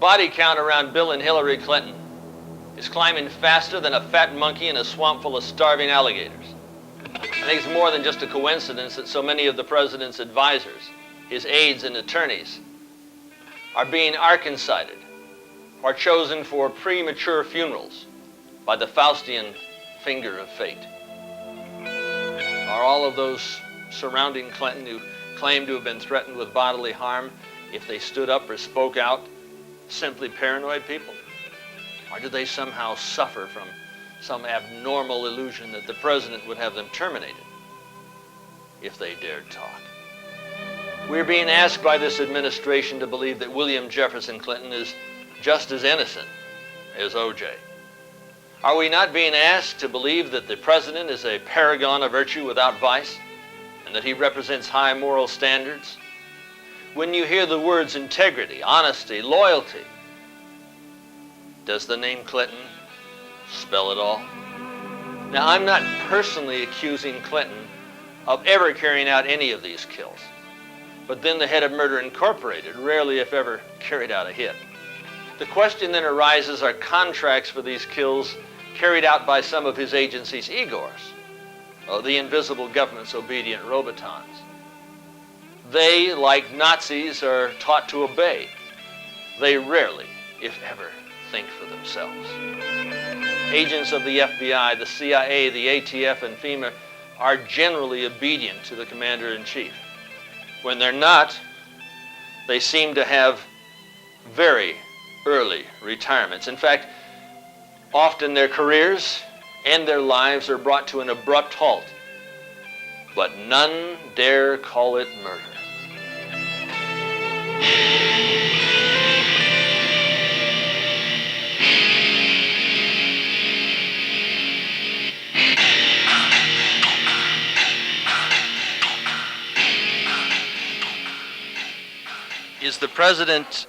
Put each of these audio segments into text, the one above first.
body count around Bill and Hillary Clinton is climbing faster than a fat monkey in a swamp full of starving alligators. I think it's more than just a coincidence that so many of the president's advisors, his aides and attorneys, are being arkancided or chosen for premature funerals by the Faustian finger of fate. Are all of those surrounding Clinton who claim to have been threatened with bodily harm if they stood up or spoke out simply paranoid people? Or do they somehow suffer from some abnormal illusion that the president would have them terminated if they dared talk? We're being asked by this administration to believe that William Jefferson Clinton is just as innocent as O.J. Are we not being asked to believe that the president is a paragon of virtue without vice and that he represents high moral standards? When you hear the words integrity, honesty, loyalty, does the name Clinton spell it all? Now, I'm not personally accusing Clinton of ever carrying out any of these kills, but then the head of Murder Incorporated rarely, if ever, carried out a hit. The question then arises, are contracts for these kills carried out by some of his agency's Igors, the invisible government's obedient robotons? They, like Nazis, are taught to obey. They rarely, if ever, think for themselves. Agents of the FBI, the CIA, the ATF, and FEMA are generally obedient to the commander-in-chief. When they're not, they seem to have very early retirements. In fact, often their careers and their lives are brought to an abrupt halt, but none dare call it murder. Is the president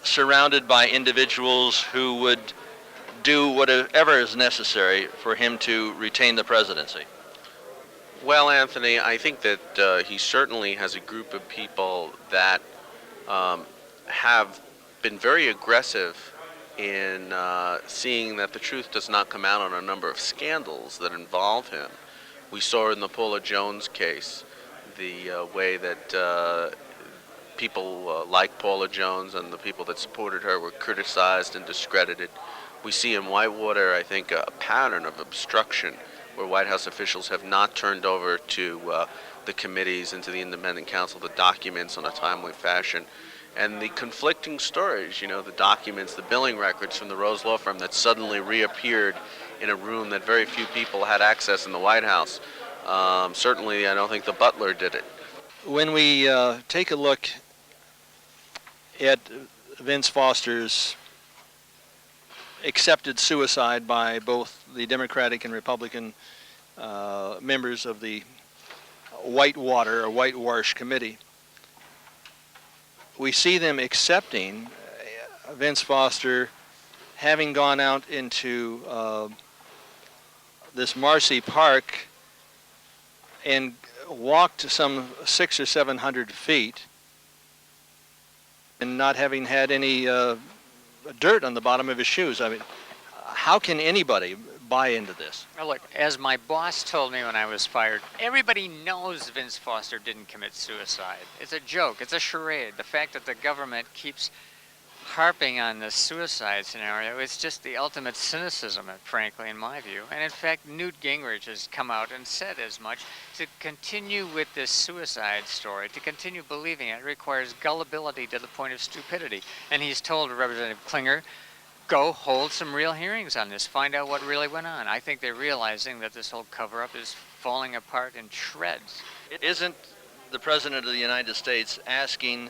surrounded by individuals who would do whatever is necessary for him to retain the presidency? Well, Anthony, I think that he certainly has a group of people that have been very aggressive in seeing that the truth does not come out on a number of scandals that involve him. We saw in the Paula Jones case the way that people like Paula Jones and the people that supported her were criticized and discredited. We see in Whitewater, I think, a pattern of obstruction where White House officials have not turned over to the committees and to the independent counsel the documents in a timely fashion. And the conflicting stories, you know, the documents, the billing records from the Rose Law Firm that suddenly reappeared in a room that very few people had access in the White House. Certainly, I don't think the butler did it. When we take a look at Vince Foster's accepted suicide by both the Democratic and Republican members of the Whitewater or Whitewash Committee, we see them accepting Vince Foster having gone out into this Marcy Park and walked some 600 or 700 feet and not having had any dirt on the bottom of his shoes. I mean, how can anybody buy into this? Well, look, as my boss told me when I was fired, everybody knows Vince Foster didn't commit suicide. It's a joke. It's a charade. The fact that the government keeps harping on this suicide scenario is just the ultimate cynicism, frankly, in my view. And in fact, Newt Gingrich has come out and said as much. To continue with this suicide story, to continue believing it, requires gullibility to the point of stupidity. And he's told Representative Klinger, go hold some real hearings on this, find out what really went on. I think they're realizing that this whole cover-up is falling apart in shreds. Isn't the President of the United States asking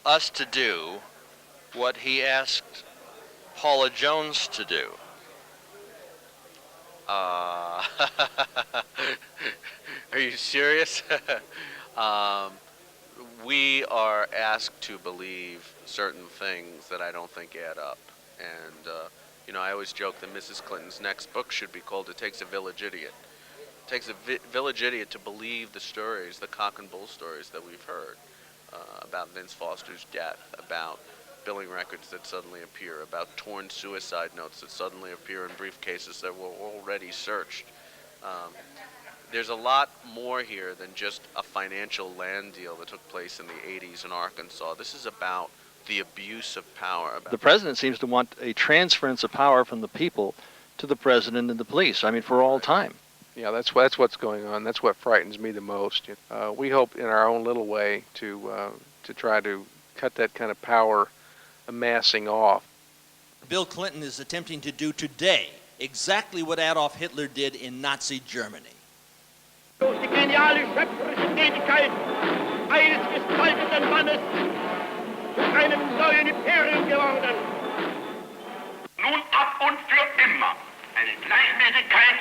us to do what he asked Paula Jones to do? Are you serious? We are asked to believe certain things that I don't think add up. And, you know, I always joke that Mrs. Clinton's next book should be called It Takes a Village Idiot. It takes a village idiot to believe the stories, the cock and bull stories that we've heard about Vince Foster's death, about billing records that suddenly appear, about torn suicide notes that suddenly appear in briefcases that were already searched. Um, there's a lot more here than just a financial land deal that took place in the 80s in Arkansas. This is about the abuse of power. The president seems to want a transference of power from the people to the president and the police. I mean, for all time. Yeah, that's what's going on. That's what frightens me the most. We hope in our own little way to try to cut that kind of power amassing off. Bill Clinton is attempting to do today exactly what Adolf Hitler did in Nazi Germany. Durch die geniale schöpferische Tätigkeit eines gestalteten Mannes zu einem neuen Imperium geworden. Nun ab und für immer eine Gleichmäßigkeit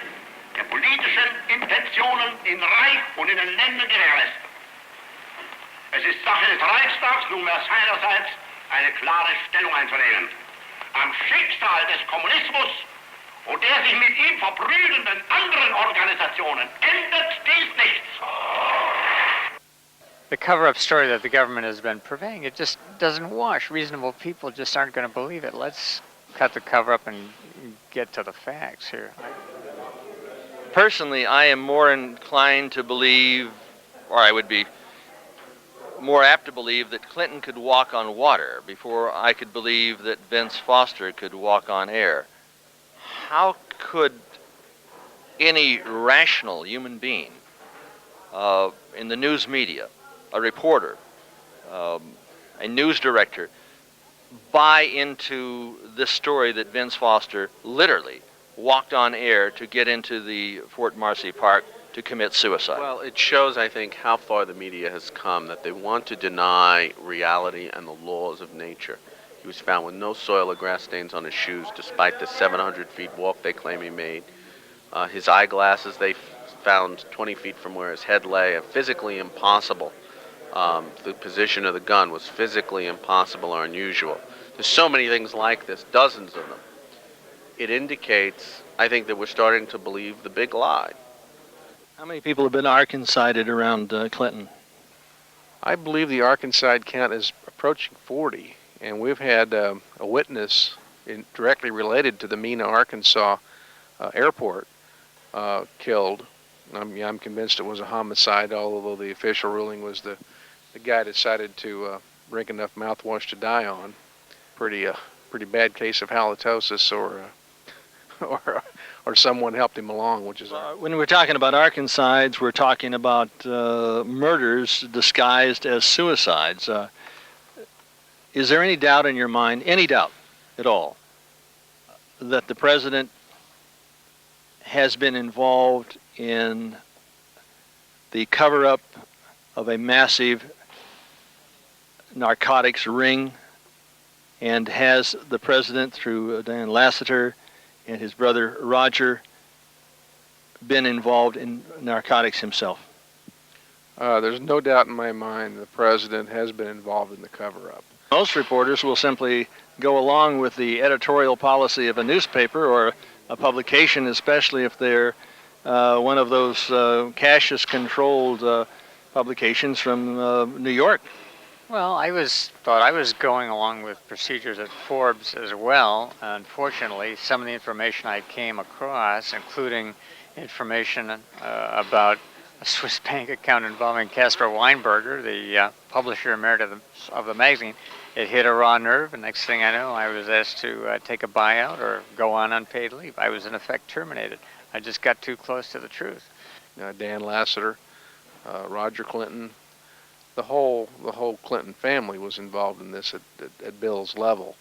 der politischen Intentionen in Reich und in den Ländern gewährleistet. Es ist Sache des Reichstags, nunmehr seinerseits eine klare Stellung einzunehmen. Am Schicksal des Kommunismus und der sich mit ihm verbrüdenden anderen Organisationen ändert dies nichts. The cover-up story that the government has been purveying, it just doesn't wash. Reasonable people just aren't going to believe it. Let's cut the cover-up and get to the facts here. Personally, I am more inclined to believe, or I would be more apt to believe, that Clinton could walk on water before I could believe that Vince Foster could walk on air. How could any rational human being in the news media, a reporter, a news director, buy into this story that Vince Foster literally walked on air to get into the Fort Marcy Park to commit suicide? Well, it shows, I think, how far the media has come, that they want to deny reality and the laws of nature. He was found with no soil or grass stains on his shoes, despite the 700 feet walk they claim he made. His eyeglasses they found 20 feet from where his head lay, are physically impossible. The position of the gun was physically impossible or unusual. There's so many things like this, dozens of them. It indicates, I think, that we're starting to believe the big lie. How many people have been Arkansided around Clinton? I believe the Arkansas count is approaching 40, and we've had a witness directly related to the Mena, Arkansas airport killed. I'm convinced it was a homicide, although the official ruling was the guy decided to drink enough mouthwash to die on. Pretty bad case of halitosis, or someone helped him along, which is when we're talking about Arkansides, we're talking about murders disguised as suicides. Is there any doubt in your mind, any doubt at all, that the president has been involved in the cover-up of a massive narcotics ring, and has the president, through Dan Lasseter and his brother Roger, been involved in narcotics himself? There's no doubt in my mind the president has been involved in the cover-up. Most reporters will simply go along with the editorial policy of a newspaper or a publication, especially if they're one of those Cassius-controlled publications from New York. Well, I thought I was going along with procedures at Forbes as well. Unfortunately, some of the information I came across, including information about a Swiss bank account involving Caspar Weinberger, the publisher emeritus of the magazine, it hit a raw nerve, and next thing I know, I was asked to take a buyout or go on unpaid leave. I was in effect terminated. I just got too close to the truth. Dan Lasseter, Roger Clinton, the whole Clinton family was involved in this at Bill's level,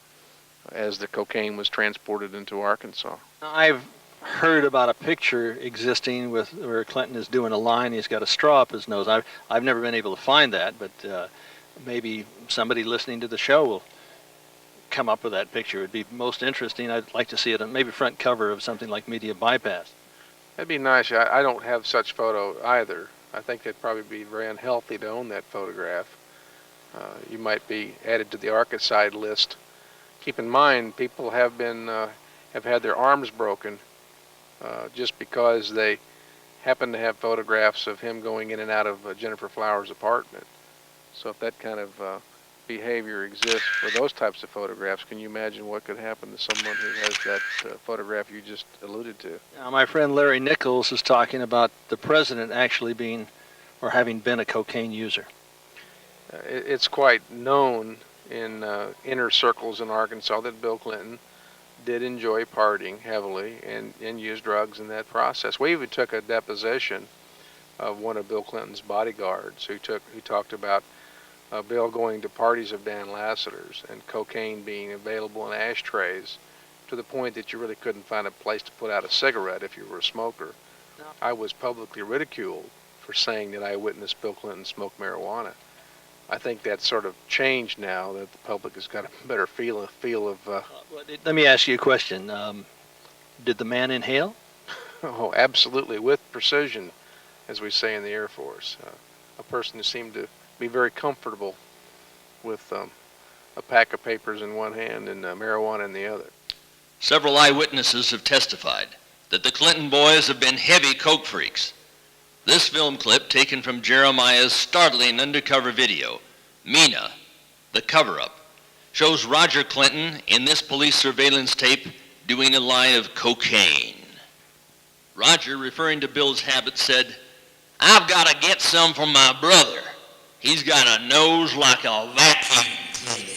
as the cocaine was transported into Arkansas. I've heard about a picture existing with where Clinton is doing a line. He's got a straw up his nose. I've never been able to find that, but maybe somebody listening to the show will come up with that picture. It'd be most interesting. I'd like to see it on maybe front cover of something like Media Bypass. That'd be nice. I don't have such photo either. I think it'd probably be very unhealthy to own that photograph. You might be added to the Arkansas list. Keep in mind, people have had their arms broken just because they happen to have photographs of him going in and out of Jennifer Flowers' apartment. So if that kind of behavior exists for those types of photographs, can you imagine what could happen to someone who has that photograph you just alluded to? Now, my friend Larry Nichols is talking about the president actually being or having been a cocaine user. It's quite known in inner circles in Arkansas that Bill Clinton did enjoy partying heavily and used drugs in that process. We even took a deposition of one of Bill Clinton's bodyguards who talked about Bill going to parties of Dan Lassiter's and cocaine being available in ashtrays to the point that you really couldn't find a place to put out a cigarette if you were a smoker. No. I was publicly ridiculed for saying that I witnessed Bill Clinton smoke marijuana. I think that's sort of changed now that the public has got a better feel of. Let me ask you a question. Did the man inhale? Oh, absolutely, with precision, as we say in the Air Force. A person who seemed to be very comfortable with a pack of papers in one hand and marijuana in the other. Several eyewitnesses have testified that the Clinton boys have been heavy coke freaks. This film clip, taken from Jeremiah's startling undercover video, Mina, the cover-up, shows Roger Clinton in this police surveillance tape doing a line of cocaine. Roger, referring to Bill's habit, said, "I've got to get some from my brother. He's got a nose like a vacuum cleaner."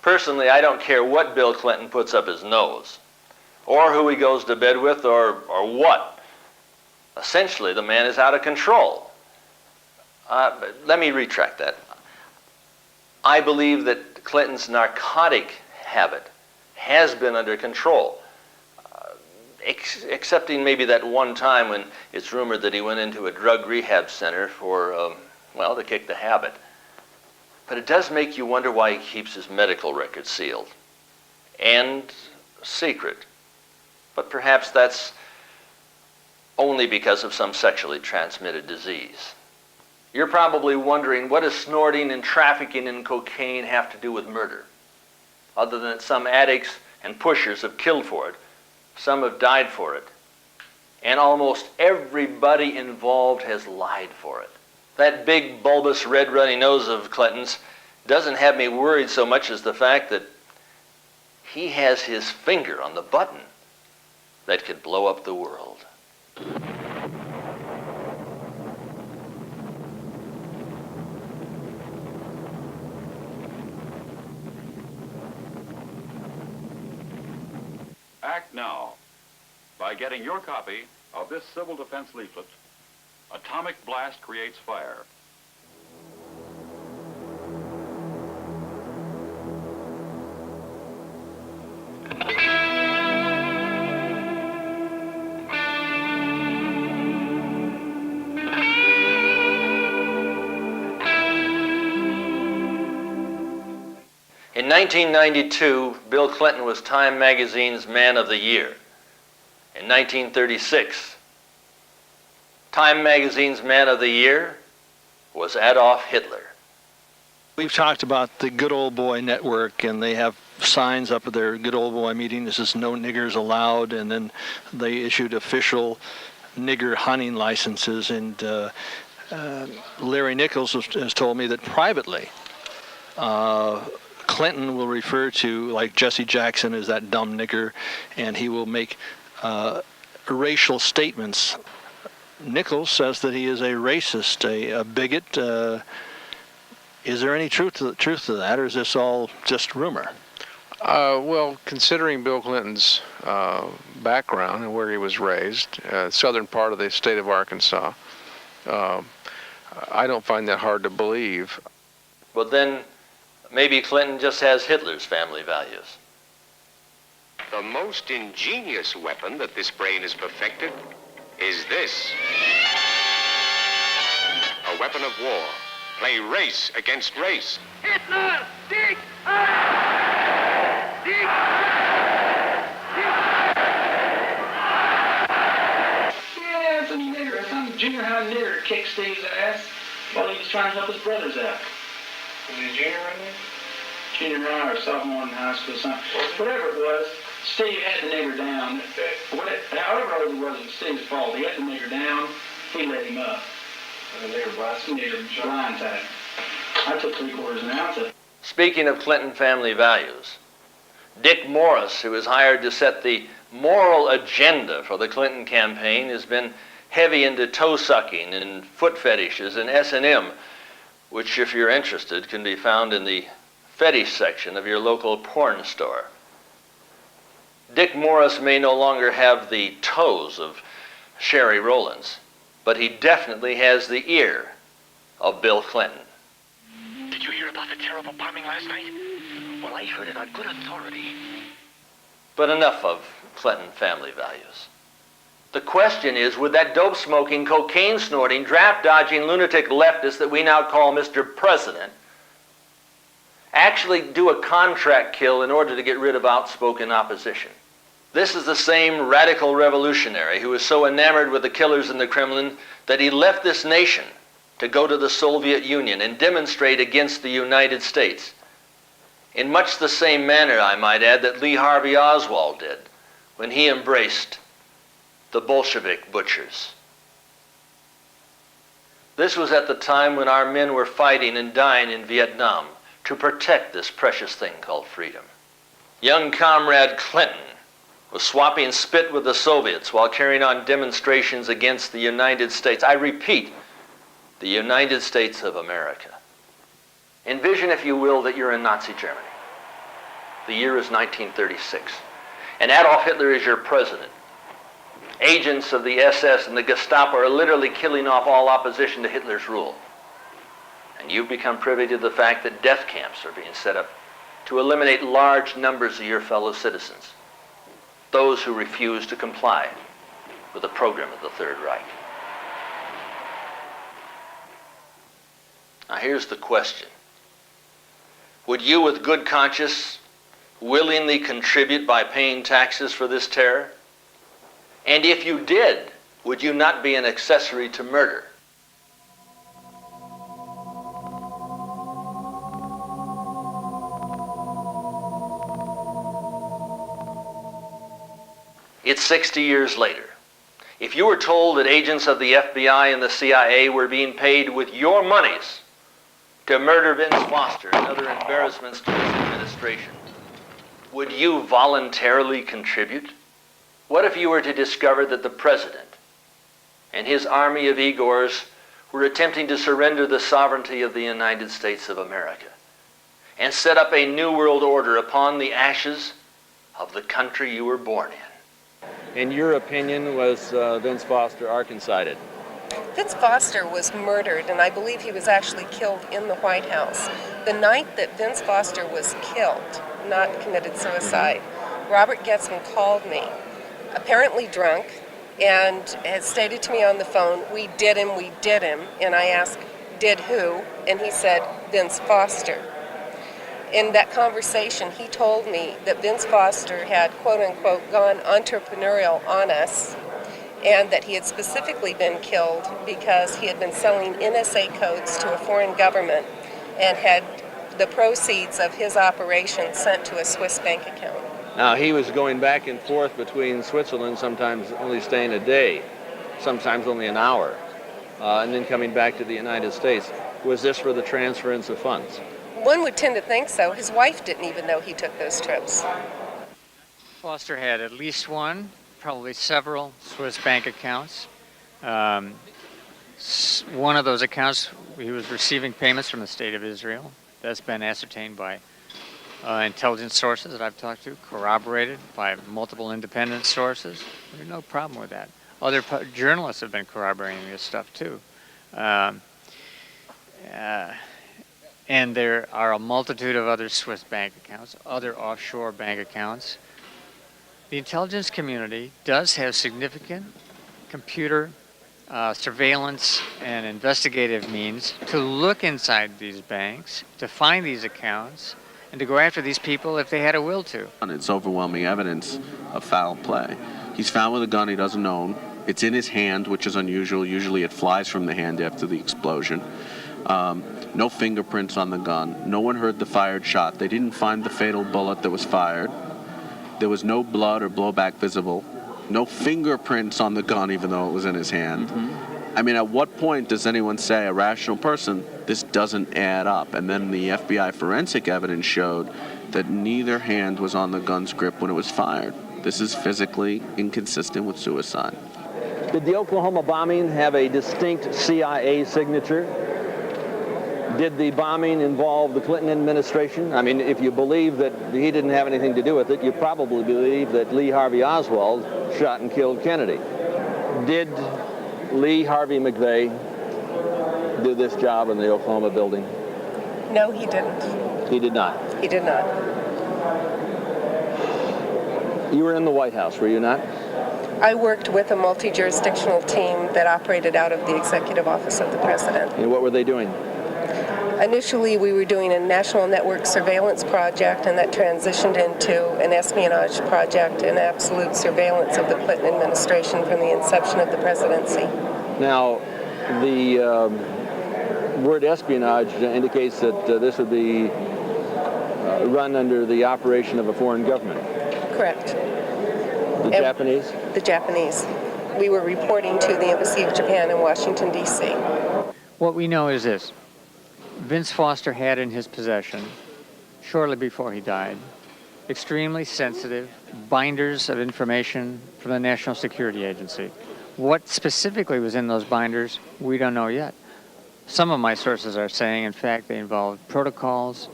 Personally, I don't care what Bill Clinton puts up his nose, or who he goes to bed with, or what. Essentially, the man is out of control. Let me retract that. I believe that Clinton's narcotic habit has been under control, excepting maybe that one time when it's rumored that he went into a drug rehab center for, to kick the habit. But it does make you wonder why he keeps his medical records sealed and secret. But perhaps that's only because of some sexually transmitted disease. You're probably wondering, what does snorting and trafficking in cocaine have to do with murder? Other than that some addicts and pushers have killed for it, some have died for it, and almost everybody involved has lied for it. That big, bulbous, red runny nose of Clinton's doesn't have me worried so much as the fact that he has his finger on the button that could blow up the world. Act now by getting your copy of this civil defense leaflet, Atomic Blast Creates Fire. In 1992, Bill Clinton was Time magazine's Man of the Year. In 1936, Time magazine's Man of the Year was Adolf Hitler. We've talked about the Good Old Boy Network, and they have signs up at their Good Old Boy meeting. This is no niggers allowed, and then they issued official nigger hunting licenses. And Larry Nichols has told me that privately, Clinton will refer to, like, Jesse Jackson as that dumb nigger, and he will make racial statements. Nichols says that he is a racist, a bigot. Is there any truth to that, or is this all just rumor? Well, considering Bill Clinton's background and where he was raised, southern part of the state of Arkansas, I don't find that hard to believe. But then maybe Clinton just has Hitler's family values. The most ingenious weapon that this brain has perfected is this. A weapon of war. Play race against race. Hitler, Sieg! Sieg! Yeah, some nigger, some junior high nigger kicked Steve's ass while he was trying to help his brothers out. Was he a junior right there? Junior high or sophomore in high school, something. Whatever it was, Steve had the nigger down. However old he was, it was Steve's fault. He had the nigger down. He let him up. And the nigger blindsided. I took 3/4 ounce of it. Speaking of Clinton family values, Dick Morris, who was hired to set the moral agenda for the Clinton campaign, has been heavy into toe-sucking and foot fetishes and S&M, which, if you're interested, can be found in the fetish section of your local porn store. Dick Morris may no longer have the toes of Sherry Rowlands, but he definitely has the ear of Bill Clinton. Did you hear about the terrible bombing last night? Well, I heard it on good authority. But enough of Clinton family values. The question is, would that dope-smoking, cocaine-snorting, draft-dodging lunatic leftist that we now call Mr. President actually do a contract kill in order to get rid of outspoken opposition? This is the same radical revolutionary who was so enamored with the killers in the Kremlin that he left this nation to go to the Soviet Union and demonstrate against the United States. In much the same manner, I might add, that Lee Harvey Oswald did when he embraced the Bolshevik butchers. This was at the time when our men were fighting and dying in Vietnam to protect this precious thing called freedom. Young comrade Clinton was swapping spit with the Soviets while carrying on demonstrations against the United States. I repeat, the United States of America. Envision, if you will, that you're in Nazi Germany. The year is 1936, and Adolf Hitler is your president. Agents of the SS and the Gestapo are literally killing off all opposition to Hitler's rule. And you've become privy to the fact that death camps are being set up to eliminate large numbers of your fellow citizens, those who refuse to comply with the program of the Third Reich. Now here's the question. Would you, with good conscience, willingly contribute by paying taxes for this terror? And if you did, would you not be an accessory to murder? It's 60 years later. If you were told that agents of the FBI and the CIA were being paid with your monies to murder Vince Foster and other embarrassments to his administration, would you voluntarily contribute? What if you were to discover that the president and his army of Igors were attempting to surrender the sovereignty of the United States of America and set up a new world order upon the ashes of the country you were born in? In your opinion, was Vince Foster arkancided? Vince Foster was murdered, and I believe he was actually killed in the White House. The night that Vince Foster was killed, not committed suicide, Robert Getzman called me, apparently drunk, and had stated to me on the phone, we did him, and I asked, did who? And he said, Vince Foster. In that conversation, he told me that Vince Foster had, quote-unquote, gone entrepreneurial on us, and that he had specifically been killed because he had been selling NSA codes to a foreign government and had the proceeds of his operation sent to a Swiss bank account. Now, he was going back and forth between Switzerland, sometimes only staying a day, sometimes only an hour, and then coming back to the United States. Was this for the transference of funds? One would tend to think so. His wife didn't even know he took those trips. Foster had at least one, probably several Swiss bank accounts. One of those accounts, he was receiving payments from the State of Israel. That's been ascertained by intelligence sources that I've talked to, corroborated by multiple independent sources. There's no problem with that. Other journalists have been corroborating this stuff too. And there are a multitude of other Swiss bank accounts, other offshore bank accounts. The intelligence community does have significant computer surveillance and investigative means to look inside these banks, to find these accounts, and to go after these people if they had a will to. It's overwhelming evidence of foul play. He's found with a gun he doesn't own. It's in his hand, which is unusual. Usually it flies from the hand after the explosion. No fingerprints on the gun. No one heard the fired shot. They didn't find the fatal bullet that was fired. There was no blood or blowback visible. No fingerprints on the gun, even though it was in his hand. I mean, at what point does anyone say, a rational person, this doesn't add up? And then the FBI forensic evidence showed that neither hand was on the gun's grip when it was fired. This is physically inconsistent with suicide. Did the Oklahoma bombing have a distinct CIA signature? Did the bombing involve the Clinton administration? I mean, if you believe that he didn't have anything to do with it, you probably believe that Lee Harvey Oswald shot and killed Kennedy. Did Lee Harvey McVeigh do this job in the Oklahoma building? No, he didn't. He did not. He did not. You were in the White House, were you not? I worked with a multi-jurisdictional team that operated out of the Executive Office of the President. And what were they doing? Initially, we were doing a national network surveillance project, and that transitioned into an espionage project and absolute surveillance of the Clinton administration from the inception of the presidency. Now, the word espionage indicates that this would be run under the operation of a foreign government. Correct. The Japanese? The Japanese. We were reporting to the Embassy of Japan in Washington, D.C. What we know is this. Vince Foster had in his possession, shortly before he died, extremely sensitive binders of information from the National Security Agency. What specifically was in those binders, we don't know yet. Some of my sources are saying, in fact, they involved protocols,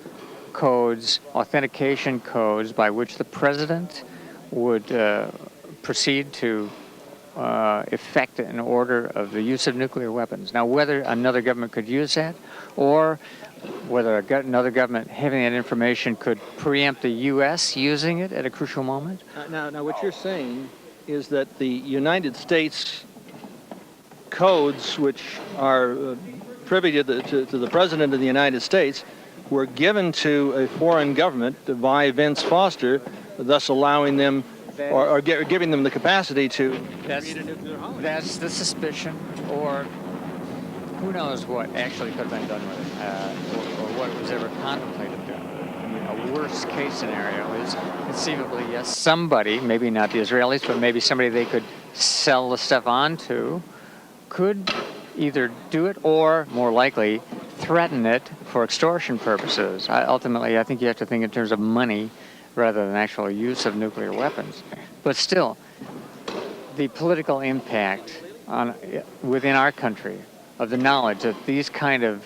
codes, authentication codes by which the president would proceed to effect an order of the use of nuclear weapons. Now, whether another government could use that, or whether another government having that information could preempt the U.S. using it at a crucial moment. Now, what you're saying is that the United States codes, which are privy to the President of the United States, were given to a foreign government by Vince Foster, thus allowing them or giving them the capacity to create a nuclear holocaust. That's the suspicion, or who knows what actually could have been done with it, or what was ever contemplated doing with it. I mean, a worst case scenario is conceivably, yes, somebody, maybe not the Israelis, but maybe somebody they could sell the stuff on to, could either do it or, more likely, threaten it for extortion purposes. Ultimately, I think you have to think in terms of money rather than actual use of nuclear weapons. But still, the political impact within our country of the knowledge that these kind of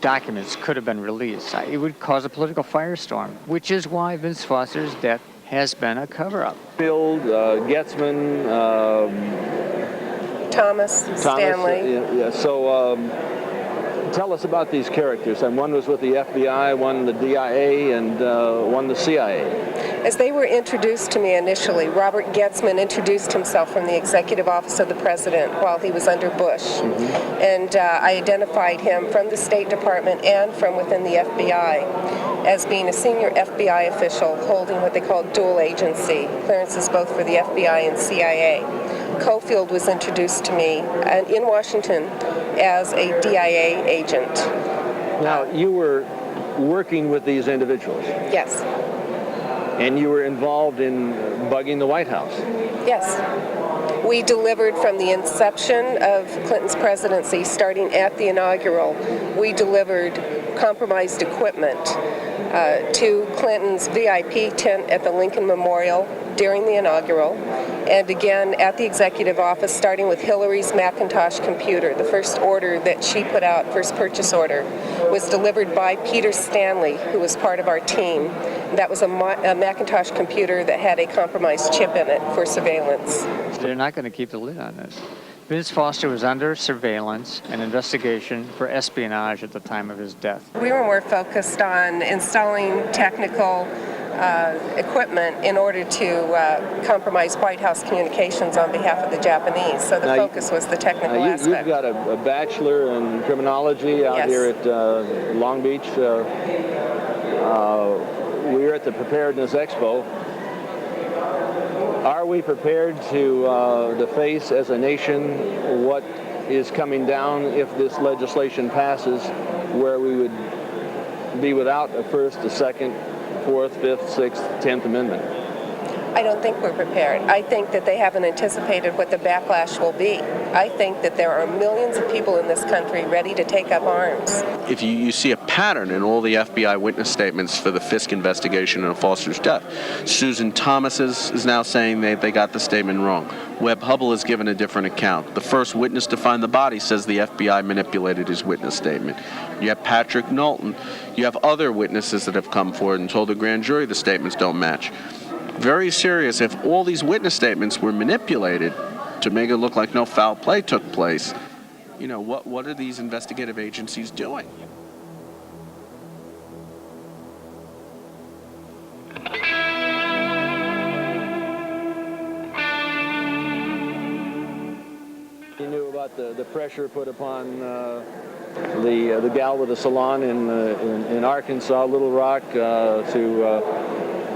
documents could have been released, it would cause a political firestorm, which is why Vince Foster's death has been a cover-up. Field, Getzman, Thomas, Stanley. Yeah. So tell us about these characters. And one was with the FBI, one the DIA, and one the CIA. As they were introduced to me initially, Robert Getzman introduced himself from the Executive Office of the President while he was under Bush. And I identified him from the State Department and from within the FBI as being a senior FBI official holding what they called dual agency, clearances both for the FBI and CIA. Cofield was introduced to me in Washington as a DIA agent. Now, you were working with these individuals. Yes. And you were involved in bugging the White House. Yes. We delivered from the inception of Clinton's presidency, starting at the inaugural, we delivered compromised equipment to Clinton's VIP tent at the Lincoln Memorial during the inaugural, and again at the Executive Office, starting with Hillary's Macintosh computer. The first order that she put out, first purchase order, was delivered by Peter Stanley, who was part of our team. That was a Macintosh computer that had a compromised chip in it for surveillance. They're not going to keep the lid on this. Vince Foster was under surveillance and investigation for espionage at the time of his death. We were more focused on installing technical equipment in order to compromise White House communications on behalf of the Japanese. So the focus was the technical aspect. You've got a bachelor in criminology out here at Long Beach. We were at the Preparedness Expo. Are we prepared to face as a nation what is coming down if this legislation passes, where we would be without a First, a Second, Fourth, Fifth, Sixth, 10th Amendment? I don't think we're prepared. I think that they haven't anticipated what the backlash will be. I think that there are millions of people in this country ready to take up arms. If you see a pattern in all the FBI witness statements for the Fisk investigation into Foster's death. Susan Thomas is now saying they got the statement wrong. Webb Hubbell has given a different account. The first witness to find the body says the FBI manipulated his witness statement. You have Patrick Knowlton. You have other witnesses that have come forward and told the grand jury the statements don't match. Very serious. If all these witness statements were manipulated to make it look like no foul play took place, you know, what are these investigative agencies doing? You knew about the pressure put upon the gal with the salon in Arkansas, Little Rock,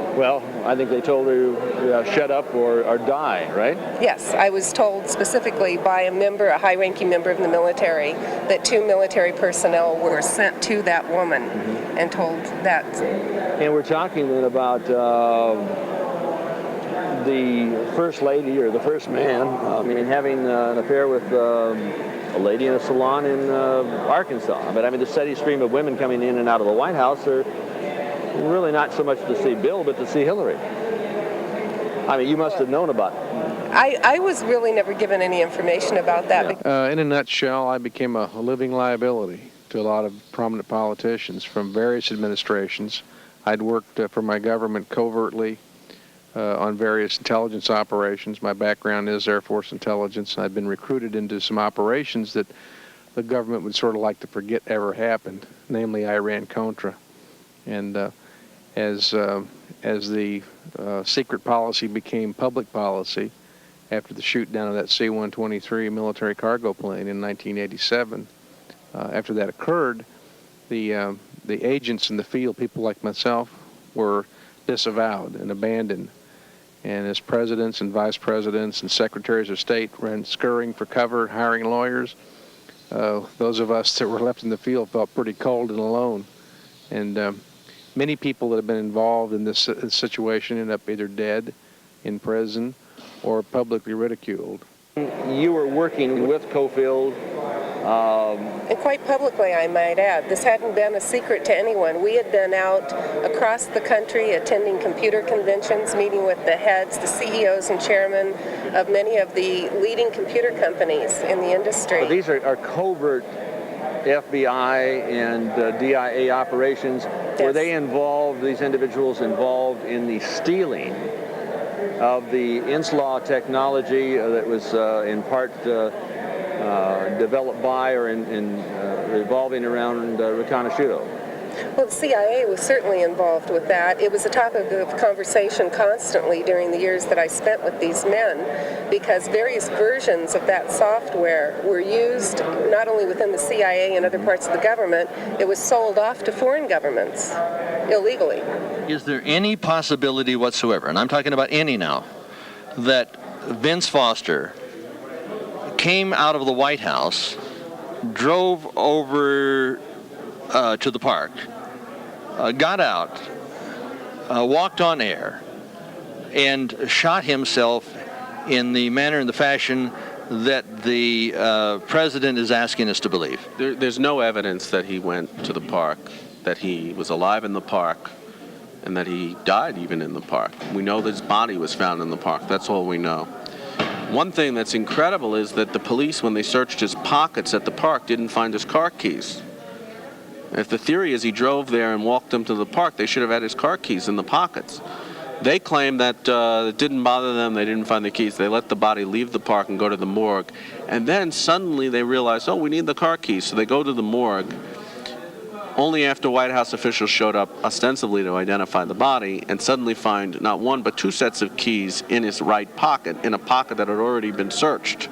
well, I think they told her shut up or die, right? Yes, I was told specifically by a high-ranking member of the military, that 2 military personnel were sent to that woman and told that. And we're talking then about the first lady or the first man, having an affair with a lady in a salon in Arkansas. But I mean, the steady stream of women coming in and out of the White House are really not so much to see Bill, but to see Hillary. I mean, you must have known about it. I was really never given any information about that. In a nutshell, I became a living liability to a lot of prominent politicians from various administrations. I'd worked for my government covertly on various intelligence operations. My background is Air Force intelligence, and I'd been recruited into some operations that the government would sort of like to forget ever happened, namely Iran-Contra. And as the secret policy became public policy after the shoot down of that C-123 military cargo plane in 1987, after that occurred, the agents in the field, people like myself, were disavowed and abandoned. And as presidents and vice presidents and secretaries of state ran scurrying for cover, hiring lawyers, those of us that were left in the field felt pretty cold and alone. And many people that have been involved in this situation end up either dead, in prison, or publicly ridiculed. You were working with Cofield. And quite publicly, I might add. This hadn't been a secret to anyone. We had been out across the country attending computer conventions, meeting with the heads, the CEOs and chairmen of many of the leading computer companies in the industry. Well, these are covert FBI and DIA operations. Yes. Were they involved, these individuals involved in the stealing of the INSLAW technology that was in part developed by or revolving around Riconosciuto? Well, the CIA was certainly involved with that. It was a topic of conversation constantly during the years that I spent with these men, because various versions of that software were used not only within the CIA and other parts of the government, it was sold off to foreign governments illegally. Is there any possibility whatsoever, and I'm talking about any now, that Vince Foster came out of the White House, drove over to the park, got out, walked on air, and shot himself in the manner and the fashion that the president is asking us to believe? There's no evidence that he went to the park, that he was alive in the park, and that he died even in the park. We know that his body was found in the park. That's all we know. One thing that's incredible is that the police, when they searched his pockets at the park, didn't find his car keys. If the theory is he drove there and walked them to the park, they should have had his car keys in the pockets. They claim that it didn't bother them, they didn't find the keys. They let the body leave the park and go to the morgue. And then suddenly they realized, oh, we need the car keys. So they go to the morgue. Only after White House officials showed up ostensibly to identify the body and suddenly find not one but two sets of keys in his right pocket, in a pocket that had already been searched.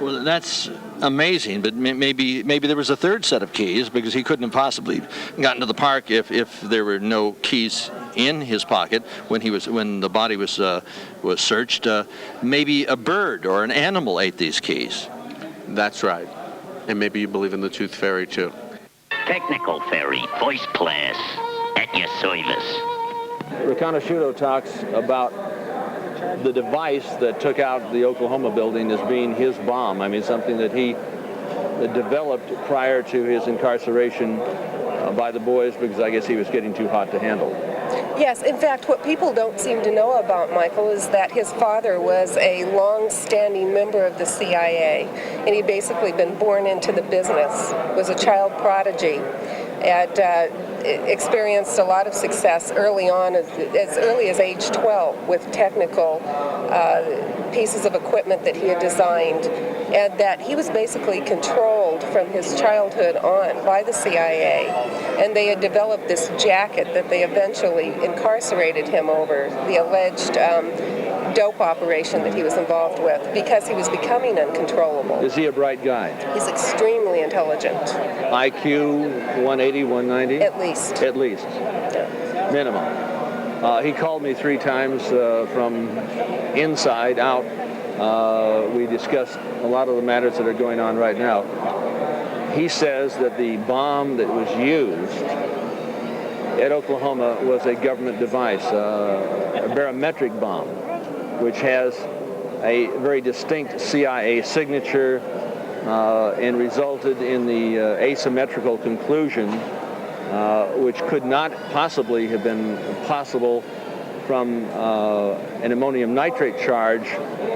Well, that's amazing, but maybe there was a third set of keys, because he couldn't have possibly gotten to the park if there were no keys in his pocket when the body was searched. Maybe a bird or an animal ate these keys. That's right. And maybe you believe in the Tooth Fairy, too. Technical Fairy, voice class, at your service. Riconosciuto talks about the device that took out the Oklahoma building as being his bomb. I mean, something that he developed prior to his incarceration by the boys, because I guess he was getting too hot to handle. Yes, in fact, what people don't seem to know about Michael is that his father was a long-standing member of the CIA, and he'd basically been born into the business, was a child prodigy, and experienced a lot of success early on, as early as age 12, with technical pieces of equipment that he had designed, and that he was basically controlled from his childhood on by the CIA. And they had developed this jacket that they eventually incarcerated him over, the alleged dope operation that he was involved with, because he was becoming uncontrollable. Is he a bright guy? He's extremely intelligent. IQ 180, 190? At least. At least. Yeah. Minimum. He called me 3 times from inside out. We discussed a lot of the matters that are going on right now. He says that the bomb that was used at Oklahoma was a government device, a barometric bomb, which has a very distinct CIA signature and resulted in the asymmetrical conclusion, which could not possibly have been possible from an ammonium nitrate charge,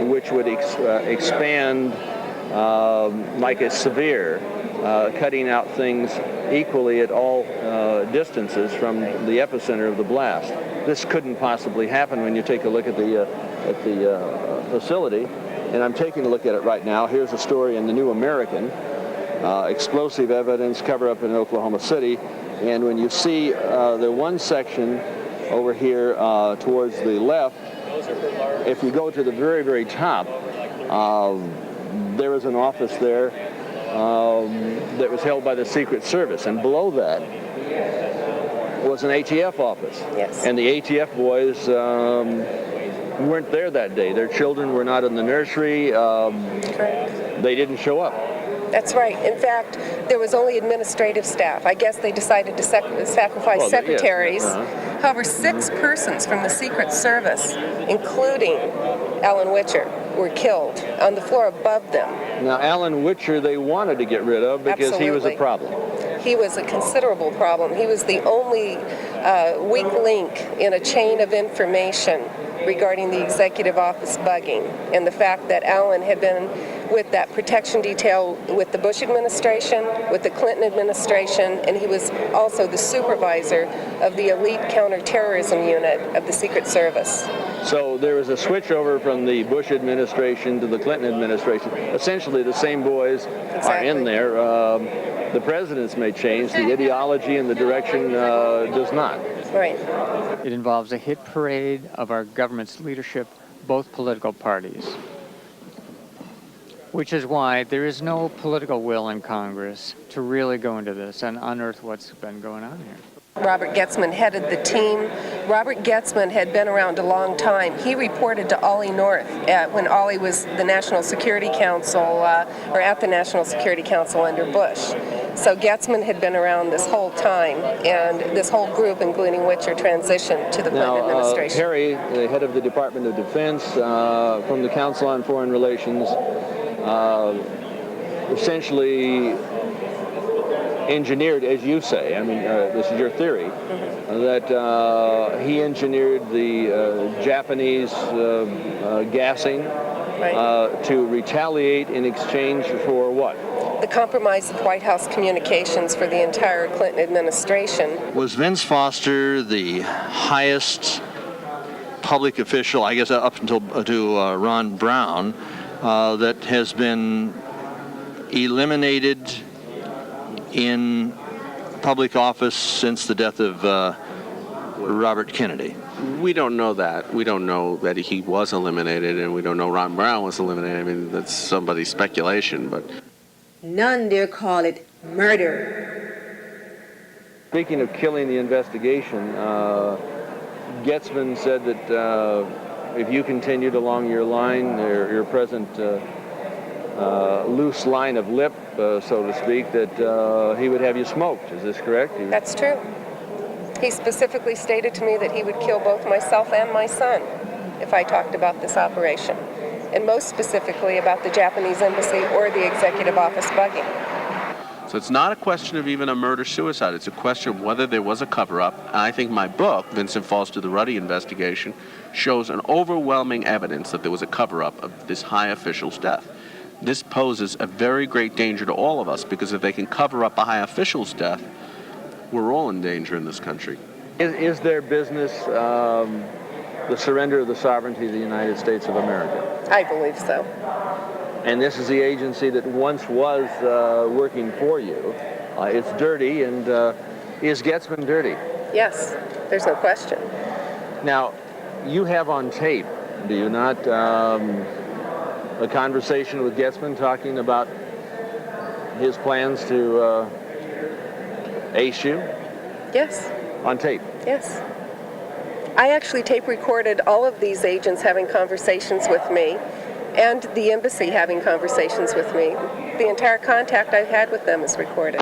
which would expand like a severe, cutting out things equally at all distances from the epicenter of the blast. This couldn't possibly happen when you take a look at the facility, and I'm taking a look at it right now. Here's a story in the New American, explosive evidence cover-up in Oklahoma City, and when you see the one section over here towards the left, if you go to the very, very top, there is an office there that was held by the Secret Service, and below that was an ATF office. Yes. And the ATF boys weren't there that day. Their children were not in the nursery. Correct. They didn't show up. That's right. In fact, there was only administrative staff. I guess they decided to sacrifice secretaries. Yes. However, 6 persons from the Secret Service, including Alan Witcher, were killed on the floor above them. Now, Alan Witcher they wanted to get rid of because he was a problem. He was a considerable problem. He was the only weak link in a chain of information regarding the executive office bugging, and the fact that Alan had been with that protection detail with the Bush administration, with the Clinton administration, and he was also the supervisor of the elite counterterrorism unit of the Secret Service. So there was a switch over from the Bush administration to the Clinton administration. Essentially the same boys are in there. The presidents may change, the ideology and the direction does not. Right. It involves a hit parade of our government's leadership, both political parties, which is why there is no political will in Congress to really go into this and unearth what's been going on here. Robert Getzman headed the team. Robert Getzman had been around a long time. He reported to Ollie North when Ollie was the National Security Council, or at the National Security Council under Bush. So Getzman had been around this whole time, and this whole group, including Witcher, transitioned to the Clinton administration. Perry, the head of the Department of Defense, from the Council on Foreign Relations, essentially engineered, as you say, I mean, this is your theory, that he engineered the Japanese gassing to retaliate in exchange for what? The compromise of White House communications for the entire Clinton administration. Was Vince Foster the highest public official, I guess up until to Ron Brown, that has been eliminated in public office since the death of Robert Kennedy? We don't know that. We don't know that he was eliminated, and we don't know Ron Brown was eliminated. I mean, that's somebody's speculation, but... None dare call it murder. Speaking of killing the investigation, Getzman said that if you continued along your line, your present loose line of lip, so to speak, that he would have you smoked. Is this correct? That's true. He specifically stated to me that he would kill both myself and my son if I talked about this operation, and most specifically about the Japanese embassy or the executive office bugging. So it's not a question of even a murder-suicide. It's a question of whether there was a cover-up. And I think my book, Vincent Foster, The Ruddy Investigation, shows an overwhelming evidence that there was a cover-up of this high official's death. This poses a very great danger to all of us, because if they can cover up a high official's death, we're all in danger in this country. Is their business the surrender of the sovereignty of the United States of America? I believe so. And this is the agency that once was working for you. It's dirty, and is Getzman dirty? Yes, there's no question. Now, you have on tape, do you not, a conversation with Getzman talking about his plans to ace you? Yes. On tape? Yes. I actually tape recorded all of these agents having conversations with me, and the embassy having conversations with me. The entire contact I've had with them is recorded.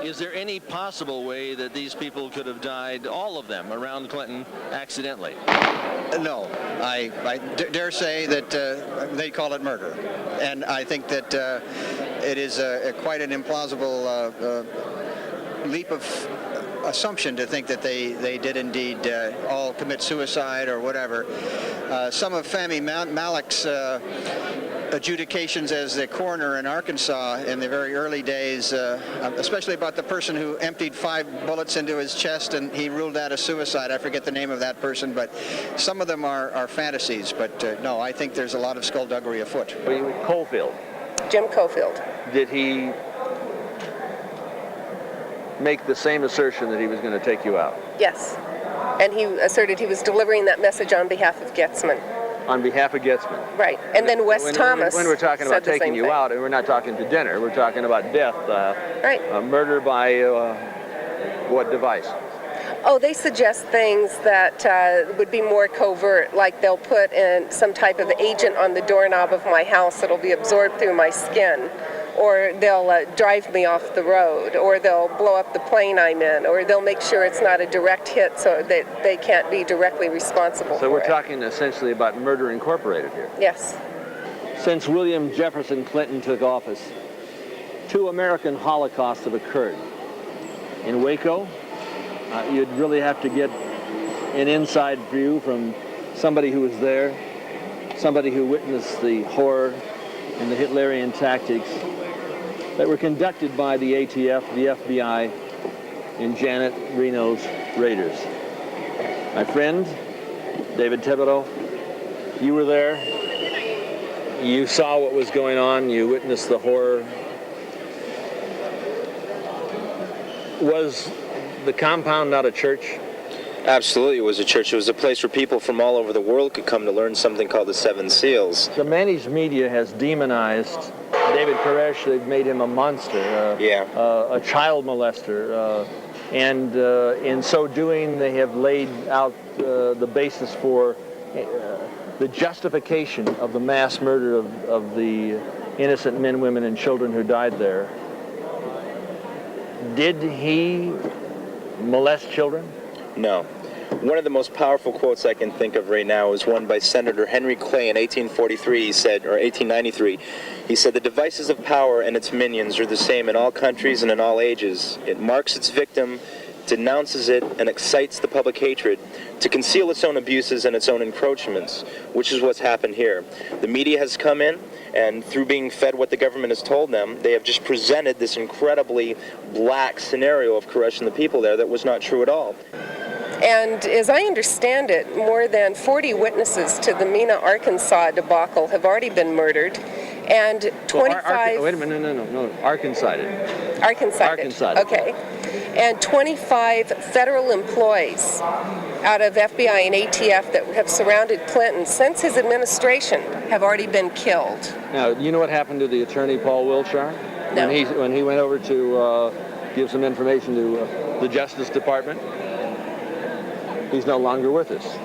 Is there any possible way that these people could have died, all of them, around Clinton, accidentally? No. I dare say that they call it murder. And I think that it is quite an implausible leap of assumption to think that they did indeed all commit suicide or whatever. Some of Fahmy Malik's adjudications as the coroner in Arkansas in the very early days, especially about the person who emptied 5 bullets into his chest and he ruled that a suicide. I forget the name of that person, but some of them are fantasies. But no, I think there's a lot of skullduggery afoot. Caulfield. Jim Caulfield. Did he make the same assertion that he was going to take you out? Yes. And he asserted he was delivering that message on behalf of Getzman. On behalf of Getzman? Right. And then Wes Thomas when we're talking about taking you thing. out, and we're not talking to dinner, we're talking about death. Right. Murder by what device? Oh, they suggest things that would be more covert, like they'll put in some type of agent on the doorknob of my house that'll be absorbed through my skin, or they'll drive me off the road, or they'll blow up the plane I'm in, or they'll make sure it's not a direct hit so that they can't be directly responsible for it. So we're talking essentially about Murder Incorporated here. Yes. Since William Jefferson Clinton took office, 2 American Holocausts have occurred. In Waco, you'd really have to get an inside view from somebody who was there, somebody who witnessed the horror and the Hitlerian tactics that were conducted by the ATF, the FBI, and Janet Reno's raiders. My friend, David Thibodeau, you were there. You saw what was going on. You witnessed the horror. Was the compound not a church? Absolutely, it was a church. It was a place where people from all over the world could come to learn something called the 7 Seals. The managed media has demonized David Koresh. They've made him a monster, a child molester, and in so doing, they have laid out the basis for the justification of the mass murder of the innocent men, women, and children who died there. Did he molest children? No. One of the most powerful quotes I can think of right now is one by Senator Henry Clay in 1843. He said, or 1893, he said, "The devices of power and its minions are the same in all countries and in all ages. It marks its victim, denounces it, and excites the public hatred to conceal its own abuses and its own encroachments," which is what's happened here. The media has come in, and through being fed what the government has told them, they have just presented this incredibly black scenario of Koresh and the people there that was not true at all. And as I understand it, more than 40 witnesses to the Mena, Arkansas debacle have already been murdered, and 25... wait a minute, no, Arkansas. Arkansas. Okay. And 25 federal employees out of FBI and ATF that have surrounded Clinton since his administration have already been killed. Now, you know what happened to the attorney, Paul Wilshire? No. When he went over to give some information to the Justice Department, he's no longer with us.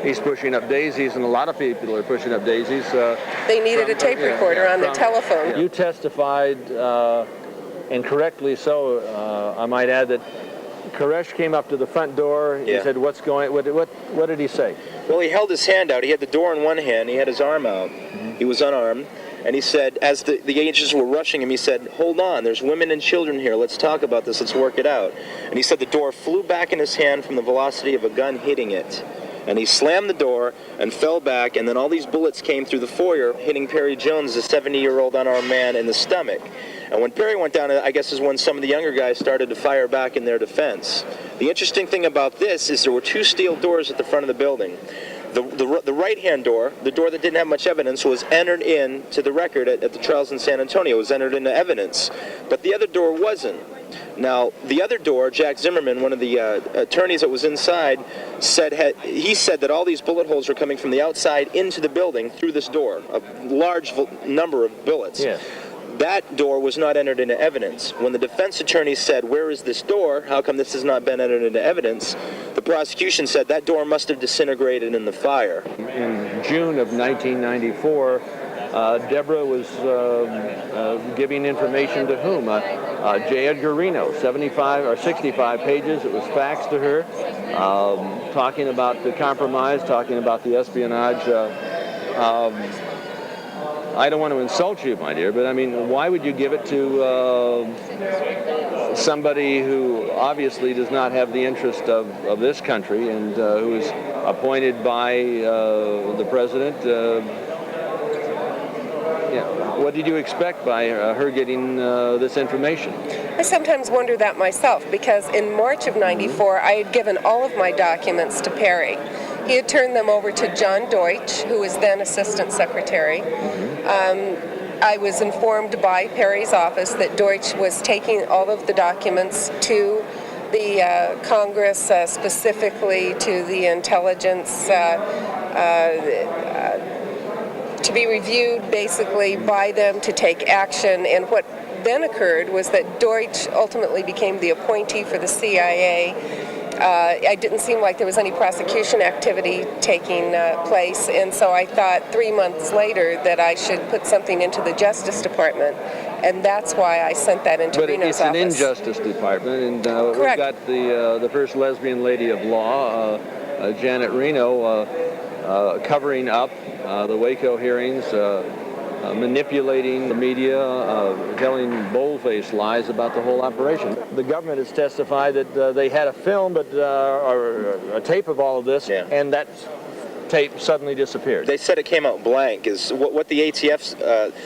He's pushing up daisies, and a lot of people are pushing up daisies. They needed a tape recorder on the telephone. You testified, and correctly so, I might add, that Koresh came up to the front door. He said, "What's going? What did he say?" Well, he held his hand out. He had the door in one hand. He had his arm out. He was unarmed. And he said, as the agents were rushing him, he said, "Hold on, there's women and children here. Let's talk about this. Let's work it out." And he said the door flew back in his hand from the velocity of a gun hitting it. And he slammed the door and fell back, and then all these bullets came through the foyer, hitting Perry Jones, a 70-year-old unarmed man, in the stomach. And when Perry went down, I guess is when some of the younger guys started to fire back in their defense. The interesting thing about this is there were two steel doors at the front of the building. The right-hand door, the door that didn't have much evidence, was entered into the record at the trials in San Antonio. It was entered into evidence. But the other door wasn't. Now, the other door, Jack Zimmerman, one of the attorneys that was inside, said that all these bullet holes were coming from the outside into the building through this door, a large number of bullets. Yes. That door was not entered into evidence. When the defense attorney said, "Where is this door? How come this has not been entered into evidence?" the prosecution said that door must have disintegrated in the fire. In June of 1994, Deborah was giving information to whom? J. Edgar Reno, 75 or 65 pages. It was faxed to her, talking about the compromise, talking about the espionage. I don't want to insult you, my dear, but I mean, why would you give it to somebody who obviously does not have the interest of this country and who is appointed by the president? What did you expect by her getting this information? I sometimes wonder that myself, because in March of '94, I had given all of my documents to Perry. He had turned them over to John Deutsch, who was then Assistant Secretary. I was informed by Perry's office that Deutsch was taking all of the documents to the Congress, specifically to the intelligence, to be reviewed basically by them to take action. And what then occurred was that Deutsch ultimately became the appointee for the CIA. It didn't seem like there was any prosecution activity taking place, and so I thought 3 months later that I should put something into the Justice Department, and that's why I sent that into Reno's office. But it's an injustice department, and we've got the first lesbian lady of law, Janet Reno, covering up the Waco hearings, manipulating the media, telling bold-faced lies about the whole operation. The government has testified that they had a film, or a tape of all of this, and that tape suddenly disappeared. They said it came out blank. Is what the ATF,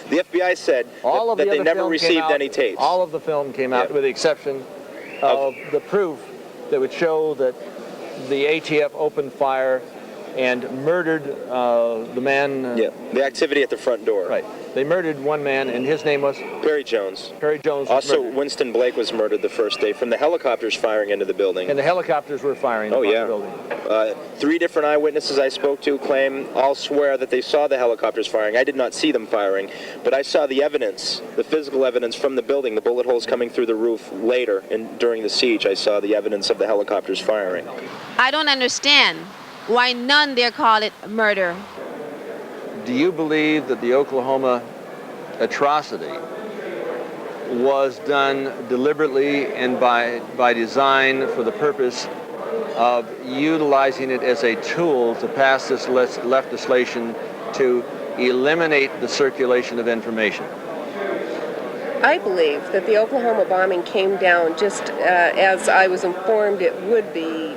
the FBI said that they never received any tapes. All of the film came out, with the exception of the proof that would show that the ATF opened fire and murdered the man. The activity at the front door. Right. They murdered one man, and his name was? Perry Jones. Perry Jones was also, murdered. Winston Blake was murdered the first day from the helicopters firing into the building. And the helicopters were firing into the building. 3 different eyewitnesses I spoke to all swear that they saw the helicopters firing. I did not see them firing, but I saw the evidence, the physical evidence from the building, the bullet holes coming through the roof later, and during the siege, I saw the evidence of the helicopters firing. I don't understand why none there call it murder. Do you believe that the Oklahoma atrocity was done deliberately and by design for the purpose of utilizing it as a tool to pass this legislation to eliminate the circulation of information? I believe that the Oklahoma bombing came down just as I was informed it would be,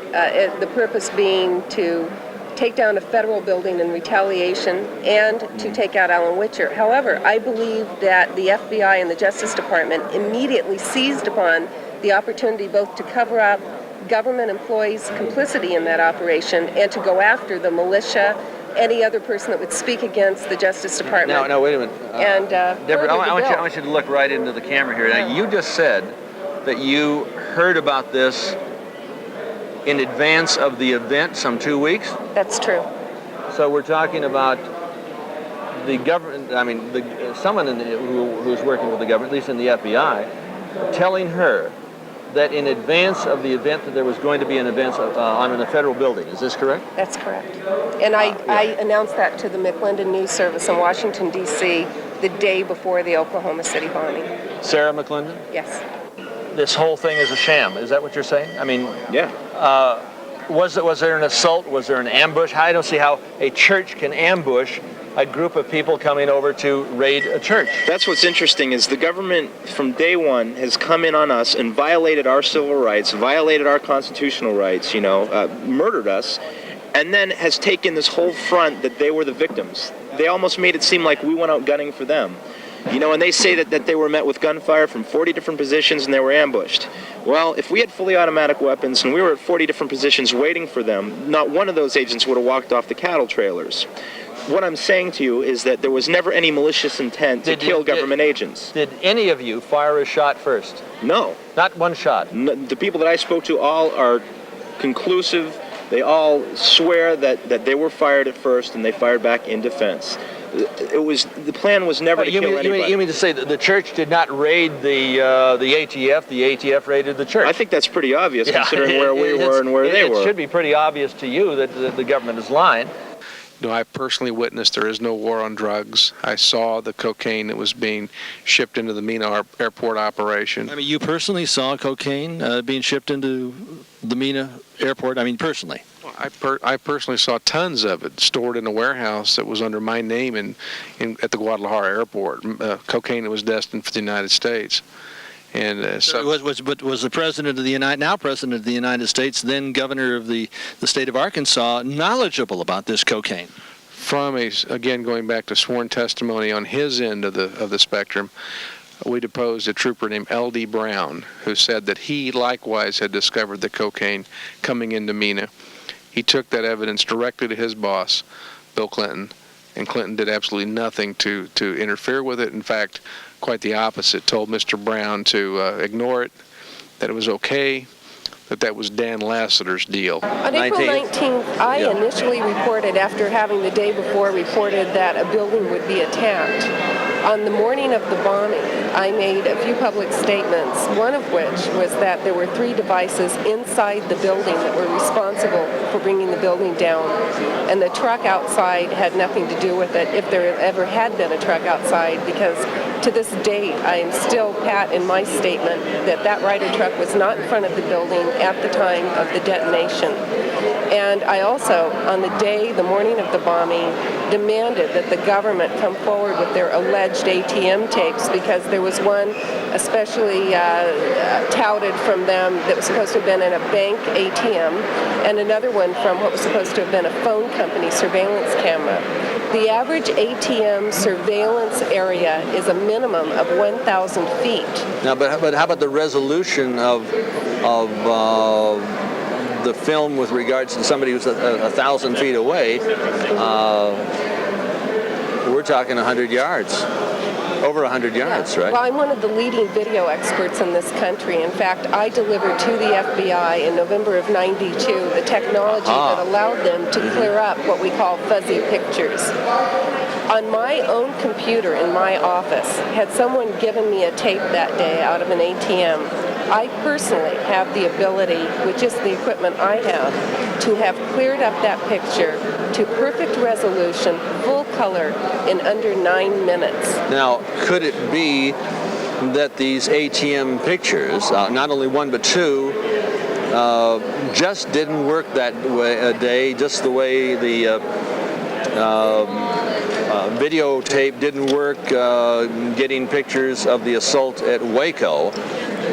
the purpose being to take down a federal building in retaliation and to take out Alan Witcher. However, I believe that the FBI and the Justice Department immediately seized upon the opportunity both to cover up government employees' complicity in that operation and to go after the militia, any other person that would speak against the Justice Department. Now, wait a minute. And Deborah, I want you to look right into the camera here. Now, you just said that you heard about this in advance of the event, some 2 weeks? That's true. So we're talking about the government, I mean, someone who's working with the government, at least in the FBI, telling her that in advance of the event that there was going to be an event on a federal building. Is this correct? That's correct. And I announced that to the McClendon News Service in Washington, D.C. the day before the Oklahoma City bombing. Sarah McClendon? Yes. This whole thing is a sham. Is that what you're saying? I mean, yeah. Was there an assault? Was there an ambush? I don't see how a church can ambush a group of people coming over to raid a church. That's what's interesting is the government from day one has come in on us and violated our civil rights, violated our constitutional rights, murdered us, and then has taken this whole front that they were the victims. They almost made it seem like we went out gunning for them. And they say that they were met with gunfire from 40 different positions and they were ambushed. Well, if we had fully automatic weapons and we were at 40 different positions waiting for them, not one of those agents would have walked off the cattle trailers. What I'm saying to you is that there was never any malicious intent to kill government agents. Did any of you fire a shot first? No. Not one shot? No, the people that I spoke to all are conclusive. They all swear that they were fired at first and they fired back in defense. The plan was never to kill anybody. You mean to say that the church did not raid the ATF? The ATF raided the church. I think that's pretty obvious considering where we were and where they were. It should be pretty obvious to you that the government is lying. No, I personally witnessed there is no war on drugs. I saw the cocaine that was being shipped into the Mena airport operation. I mean, you personally saw cocaine being shipped into the Mena airport? I mean, personally? I personally saw tons of it stored in a warehouse that was under my name at the Guadalajara airport. Cocaine that was destined for the United States. And was the president of the now president of the United States, then governor of the state of Arkansas, knowledgeable about this cocaine? Again, going back to sworn testimony on his end of the spectrum, we deposed a trooper named L.D. Brown, who said that he likewise had discovered the cocaine coming into Mena. He took that evidence directly to his boss, Bill Clinton, and Clinton did absolutely nothing to interfere with it. In fact, quite the opposite, told Mr. Brown to ignore it, that it was okay, that was Dan Lassiter's deal. On April 19th, I initially reported, after having the day before reported that a building would be attacked. On the morning of the bombing, I made a few public statements, one of which was that there were 3 devices inside the building that were responsible for bringing the building down, and the truck outside had nothing to do with it, if there ever had been a truck outside, because to this date, I am still pat in my statement that Ryder truck was not in front of the building at the time of the detonation. And I also, on the morning of the bombing, demanded that the government come forward with their alleged ATM tapes, because there was one especially touted from them that was supposed to have been in a bank ATM, and another one from what was supposed to have been a phone company surveillance camera. The average ATM surveillance area is a minimum of 1,000 feet. Now, but how about the resolution of the film with regards to somebody who's 1,000 feet away? We're talking 100 yards. Over 100 yards, right? Well, I'm one of the leading video experts in this country. In fact, I delivered to the FBI in November of '92 the technology that allowed them to clear up what we call fuzzy pictures. On my own computer in my office, had someone given me a tape that day out of an ATM, I personally have the ability, with just the equipment I have, to have cleared up that picture to perfect resolution, full color, in under 9 minutes. Now, could it be that these ATM pictures, not only one but 2, just didn't work that way a day, just the way the videotape didn't work getting pictures of the assault at Waco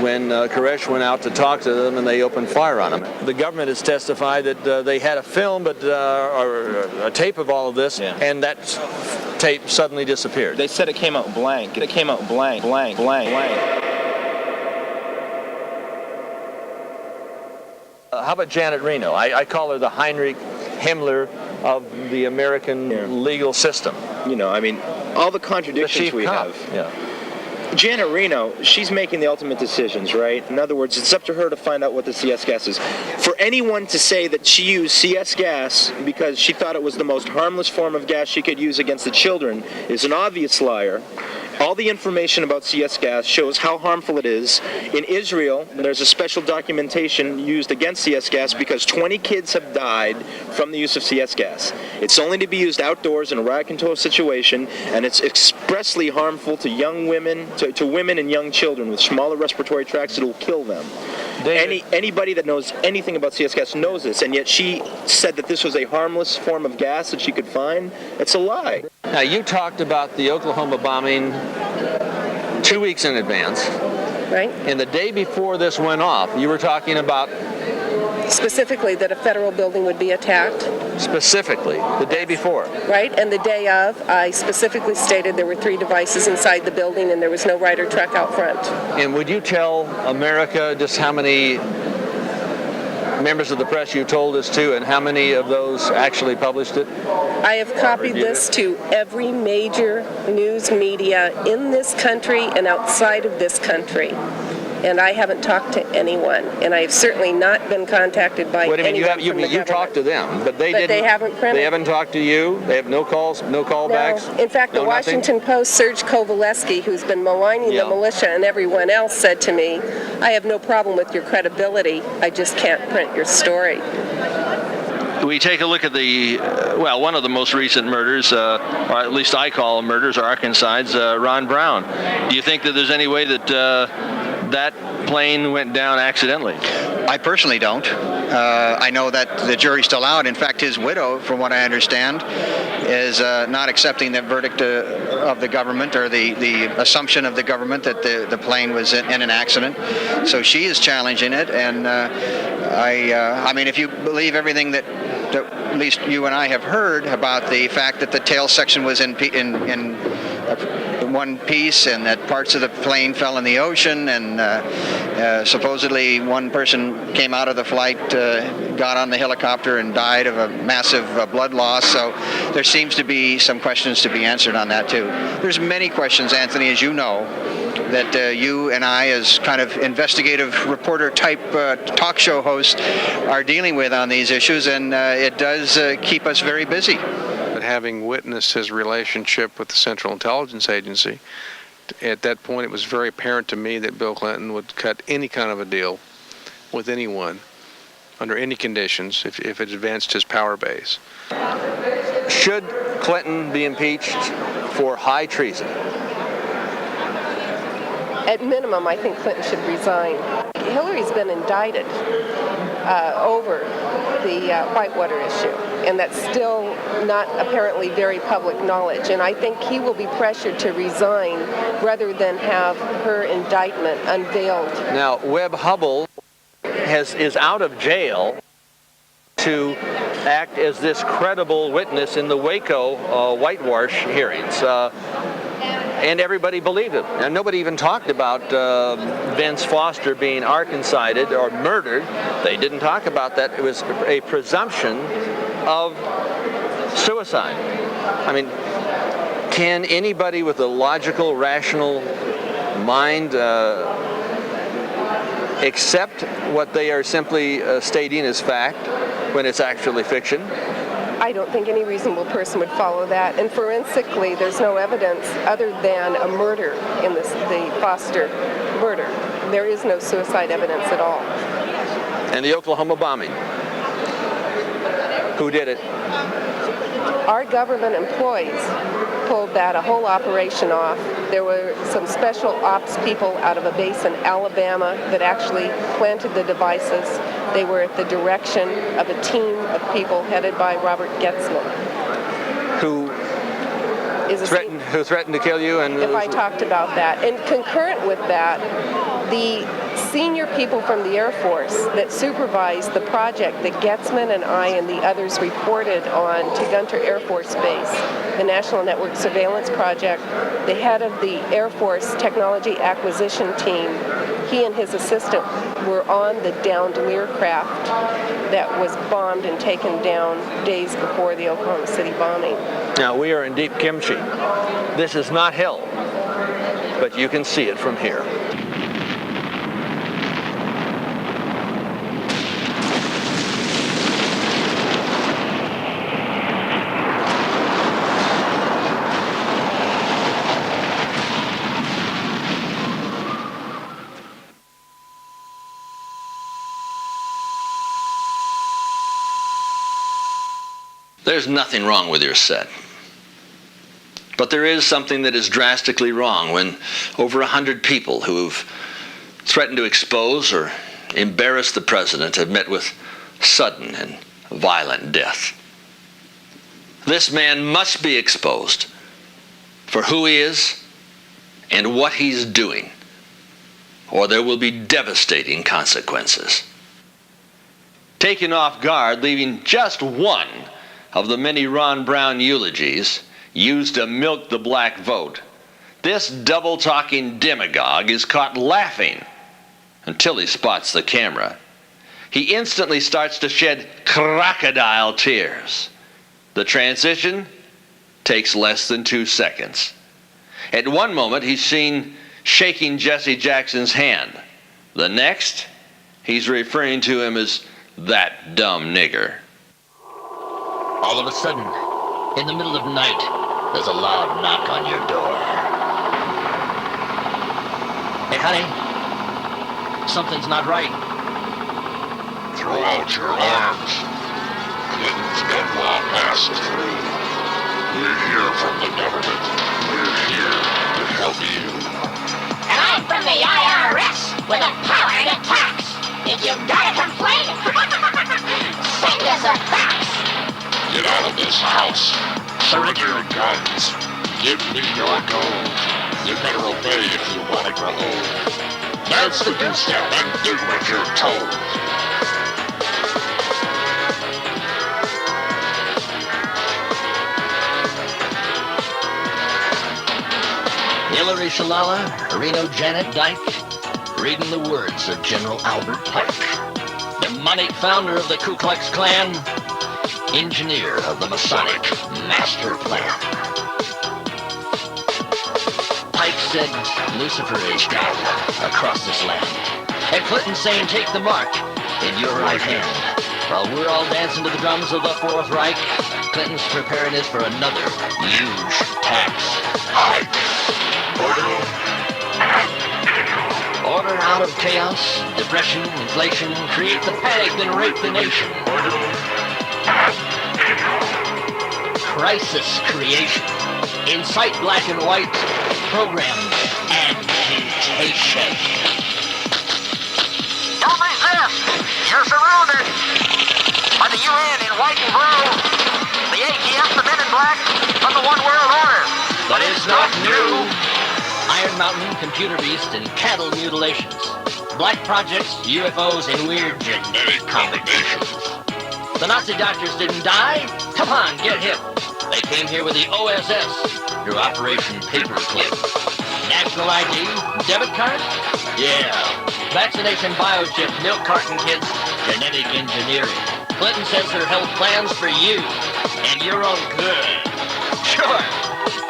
when Koresh went out to talk to them and they opened fire on them? The government has testified that they had a film or a tape of all of this, and that tape suddenly disappeared. They said it came out blank. It came out blank, blank, blank, blank. How about Janet Reno? I call her the Heinrich Himmler of the American legal system. I mean, all the contradictions we have. Janet Reno, she's making the ultimate decisions, right? In other words, it's up to her to find out what the CS gas is. For anyone to say that she used CS gas because she thought it was the most harmless form of gas she could use against the children is an obvious liar. All the information about CS gas shows how harmful it is. In Israel, there's a special documentation used against CS gas because 20 kids have died from the use of CS gas. It's only to be used outdoors in a riot-controlled situation, and it's expressly harmful to young women, to women and young children with smaller respiratory tracts. It will kill them. Anybody that knows anything about CS gas knows this, and yet she said that this was a harmless form of gas that she could find. It's a lie. Now, you talked about the Oklahoma bombing 2 weeks in advance. Right. And the day before this went off, you were talking about... Specifically that a federal building would be attacked. Specifically, the day before. Right, and the day of, I specifically stated there were 3 devices inside the building and there was no Ryder truck out front. And would you tell America just how many members of the press you told us to and how many of those actually published it? I have copied this to every major news media in this country and outside of this country. And I haven't talked to anyone, and I have certainly not been contacted by anyone from the you talked to them, but they haven't printed. They haven't talked to you. They have no calls, no callbacks. No. In fact, the Washington Post, Serge Kovaleski, who's been maligning the militia and everyone else, said to me, "I have no problem with your credibility. I just can't print your story." We take a look at the, one of the most recent murders, or at least I call them murders, Arkansas's Ron Brown. Do you think that there's any way that that plane went down accidentally? I personally don't. I know that the jury's still out. In fact, his widow, from what I understand, is not accepting the verdict of the government or the assumption of the government that the plane was in an accident. So she is challenging it, and I mean, if you believe everything that at least you and I have heard about the fact that the tail section was in one piece and that parts of the plane fell in the ocean, and supposedly one person came out of the flight, got on the helicopter and died of a massive blood loss. So there seems to be some questions to be answered on that too. There's many questions, Anthony, as you know, that you and I, as kind of investigative reporter type talk show hosts, are dealing with on these issues, and it does keep us very busy. But having witnessed his relationship with the Central Intelligence Agency, at that point it was very apparent to me that Bill Clinton would cut any kind of a deal with anyone under any conditions if it advanced his power base. Should Clinton be impeached for high treason? At minimum, I think Clinton should resign. Hillary's been indicted over the Whitewater issue, and that's still not apparently very public knowledge. And I think he will be pressured to resign rather than have her indictment unveiled. Now, Webb Hubbell is out of jail to act as this credible witness in the Waco whitewash hearings. And everybody believed him. And nobody even talked about Vince Foster being Arkansided or murdered. They didn't talk about that. It was a presumption of suicide. I mean, can anybody with a logical, rational mind accept what they are simply stating as fact when it's actually fiction? I don't think any reasonable person would follow that. And forensically, there's no evidence other than a murder in the Foster murder. There is no suicide evidence at all. And the Oklahoma bombing. Who did it? Our government employees pulled a whole operation off. There were some special ops people out of a base in Alabama that actually planted the devices. They were at the direction of a team of people headed by Robert Getzman. Who threatened to kill you? And if I talked about that. And concurrent with that, the senior people from the Air Force that supervised the project that Getzman and I and the others reported on to Gunter Air Force Base, the National Network Surveillance Project, the head of the Air Force Technology Acquisition Team, he and his assistant were on the downed Learcraft that was bombed and taken down days before the Oklahoma City bombing. Now, we are in deep kimchi. This is not hell. but you can see it from here. There's nothing wrong with your set. But there is something that is drastically wrong when over 100 people who have threatened to expose or embarrass the president have met with sudden and violent death. This man must be exposed for who he is and what he's doing, or there will be devastating consequences. Taken off guard, leaving just one of the many Ron Brown eulogies used to milk the black vote, this double-talking demagogue is caught laughing until he spots the camera. He instantly starts to shed crocodile tears. The transition takes less than 2 seconds. At one moment, he's seen shaking Jesse Jackson's hand. The next, he's referring to him as that dumb nigger. All of a sudden, in the middle of the night, there's a loud knock on your door. Hey, honey, something's not right. Throw out your arms. Clinton's memoir passed through. We're here from the government. We're here to help you. And I'm from the IRS with the power to tax. If you've got a complaint, send us a fax. Get out of this house. Surrender your guns. Give me your gold. You better obey if you want to grow old. That's the new step and do what you're told. Hillary Shalala, Reno Janet Dyke, reading the words of General Albert Pike, demonic founder of the Ku Klux Klan, engineer of the Masonic Master Plan. Pike said Lucifer is down across this land. And Clinton saying take the mark in your right hand. While we're all dancing to the drums of the Fourth Reich, Clinton's preparing us for another huge tax hike. Order out of chaos, depression, inflation, create the panic, then rape the nation. Crisis creation, incite black and white, program agitation. Don't resist! You're surrounded by the UN in white and blue, the ATF, the men in black, from the One World Order. But it's not new. Iron Mountain, Computer Beast, and cattle mutilations. Black projects, UFOs, and weird genetic combinations. The Nazi doctors didn't die. Come on, get hip. They came here with the OSS through Operation Paperclip. National ID, debit card? Yeah. Vaccination biochip, milk carton kids, genetic engineering. Clinton says her health plans for you and your own good. Sure.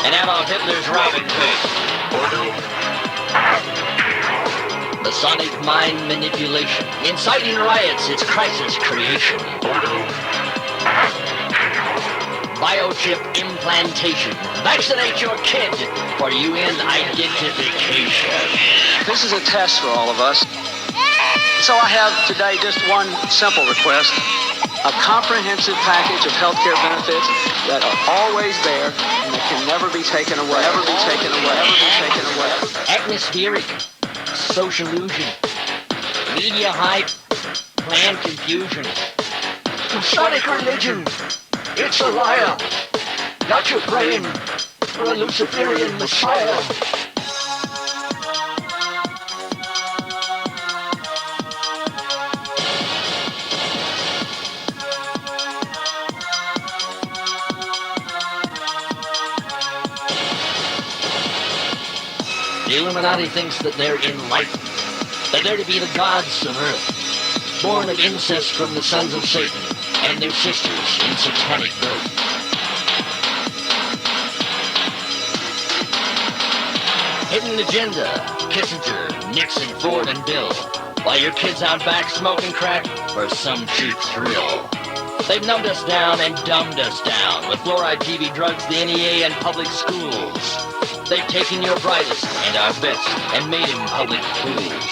And Adolf Hitler's Robin Hood. Masonic mind manipulation. Inciting riots, it's crisis creation. Biochip implantation. Vaccinate your kid for UN identification. This is a test for all of us. So I have today just one simple request. A comprehensive package of healthcare benefits that are always there and that can never be taken away. Never be taken away. Never be taken away. Atmospheric, social illusion, media hype, plan confusion. Masonic religion, it's a liar. Not your praying for a Luciferian Messiah. The Illuminati thinks that they're enlightened, that they're to be the gods of Earth, born of incest from the sons of Satan and their sisters in satanic birth. Hidden agenda, Kissinger, Nixon, Ford, and Bill. While your kid's out back smoking crack for some cheap thrill. They've numbed us down and dumbed us down with fluoride, TV, drugs, the NEA, and public schools. They've taken your brightest and our best and made them public fools.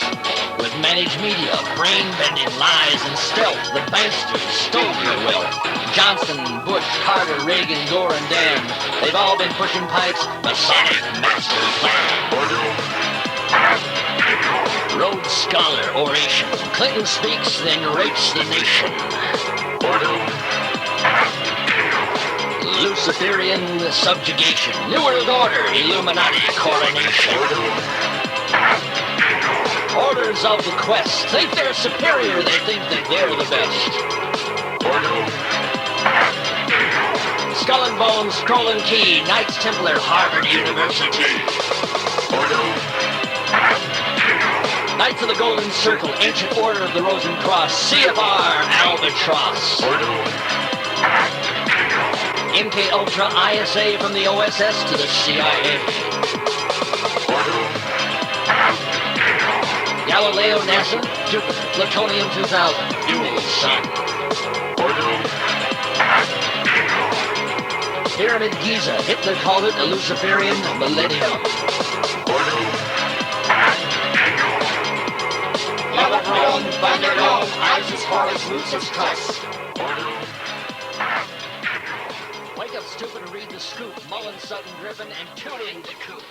With managed media, brain-bending lies and stealth, the banksters stole your wealth. Johnson, Bush, Carter, Reagan, Gore, and Dan, they've all been pushing pipes, Masonic master plan. Rhodes Scholar oration, Clinton speaks, then rapes the nation. Luciferian subjugation, New World Order, Illuminati coronation. Orders of the quest, think they're superior, they think that they're the best. Skull and Bones, Scroll and Key, Knights Templar, Harvard University. Knights of the Golden Circle, Ancient Order of the Rosen Cross, CFR, Albatross. MK Ultra, ISA from the OSS to the CIA. Galileo, NASA, Jupiter, Plutonium 2000, Dual Sun. Pyramid Giza, Hitler called it a Luciferian millennium. Leprechaun, Thunderdome, ISIS, Horus, Lucis, Cuss. Wake up, stupid, and read the scoop. Mullen, Sutton, Griffin, and tune in to Coop.